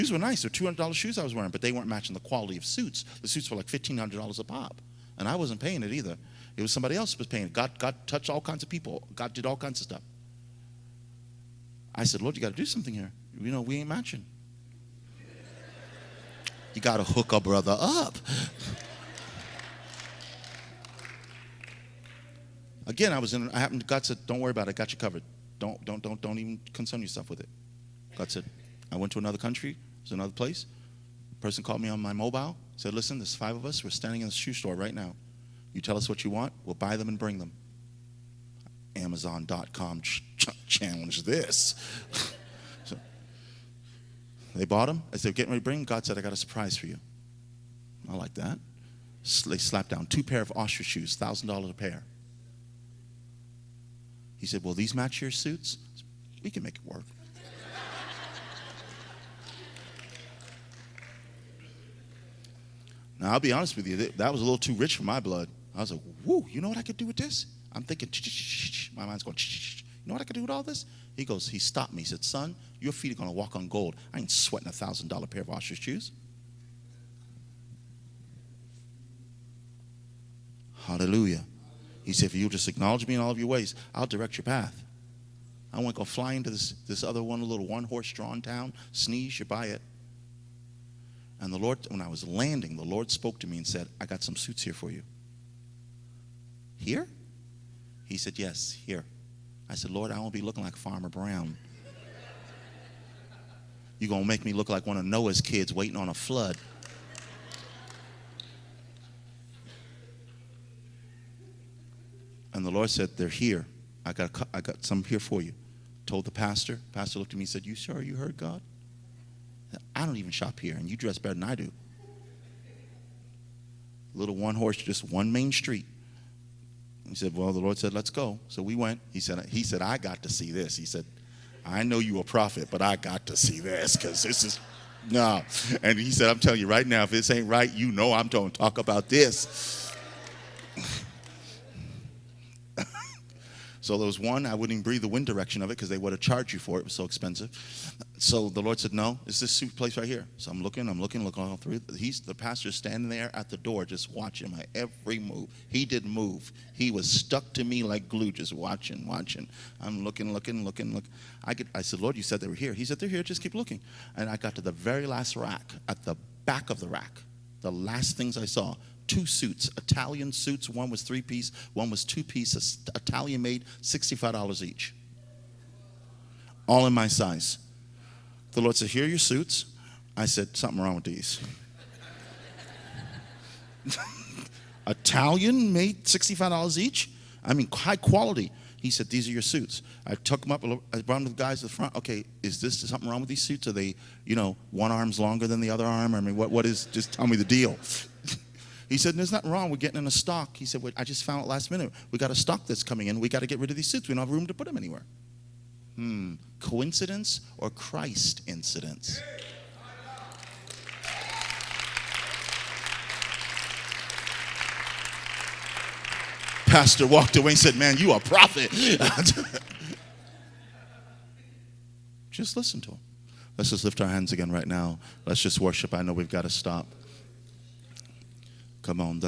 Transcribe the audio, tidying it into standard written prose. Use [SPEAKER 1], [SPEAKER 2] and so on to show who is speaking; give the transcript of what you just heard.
[SPEAKER 1] shoes were nice. They're $200 shoes I was wearing, but they weren't matching the quality of suits. The suits were like $1,500 a pop, and I wasn't paying it either. It was somebody else who was paying it. God touched all kinds of people. God did all kinds of stuff. I said, Lord, you got to do something here. You know, we ain't matching. You got to hook a brother up. Again, God said, don't worry about it. I got you covered. Don't even concern yourself with it. God said, I went to another country. It was another place. A person called me on my mobile. Said, listen, there's 5 of us. We're standing in the shoe store right now. You tell us what you want. We'll buy them and bring them. Amazon.com challenged this. So they bought them. As they were getting ready to bring them, God said, I got a surprise for you. I like that. They slapped down 2 pair of ostrich shoes, $1,000 a pair. He said, will these match your suits? We can make it work. Now, I'll be honest with you, that was a little too rich for my blood. I was like, whoo, you know what I could do with this? I'm thinking, my mind's going, you know what I could do with all this? He stopped me. He said, son, your feet are going to walk on gold. I ain't sweating a $1,000 pair of ostrich shoes. Hallelujah. He said, if you just acknowledge me in all of your ways, I'll direct your path. I won't go fly into this other one, a little one-horse-drawn town. Sneeze, you buy it. And the Lord, when I was landing, the Lord spoke to me and said, I got some suits here for you. Here? He said, yes, here. I said, Lord, I won't be looking like Farmer Brown. You're going to make me look like one of Noah's kids waiting on a flood. And the Lord said, they're here. I got some here for you. Told the pastor. Pastor looked at me and said, you sure you heard God? I don't even shop here, and you dress better than I do. Little one horse, just one main street. He said, well, the Lord said, let's go. So we went. He said, I got to see this. He said, I know you a prophet, but I got to see this because this is, no. And he said, I'm telling you right now, if this ain't right, you know I'm going to talk about this. So there was one, I wouldn't even breathe the wind direction of it because they would have charged you for it. It was so expensive. So the Lord said, no, it's this suit place right here. So I'm looking all through. The pastor's standing there at the door just watching my every move. He didn't move. He was stuck to me like glue, just watching. I'm looking. I said, Lord, you said they were here. He said, they're here, just keep looking. And I got to the very last rack, at the back of the rack, the last things I saw. 2 suits, Italian suits. One was 3-piece, one was 2-piece, Italian made, $65 each. All in my size. The Lord said, here are your suits. I said, something wrong with these. Italian made, $65 each. I mean, high quality. He said, these are your suits. I took them up, I brought them to the guys at the front. Okay, is this something wrong with these suits? Are they, one arm's longer than the other arm? I mean, what is, just tell me the deal. He said, there's nothing wrong. We're getting in a stock. He said, I just found it last minute. We got a stock that's coming in. We got to get rid of these suits. We don't have room to put them anywhere. Coincidence or Christ incidence? Pastor walked away and said, man, you are a prophet. Just listen to him. Let's just lift our hands again right now. Let's just worship. I know we've got to stop. Come on.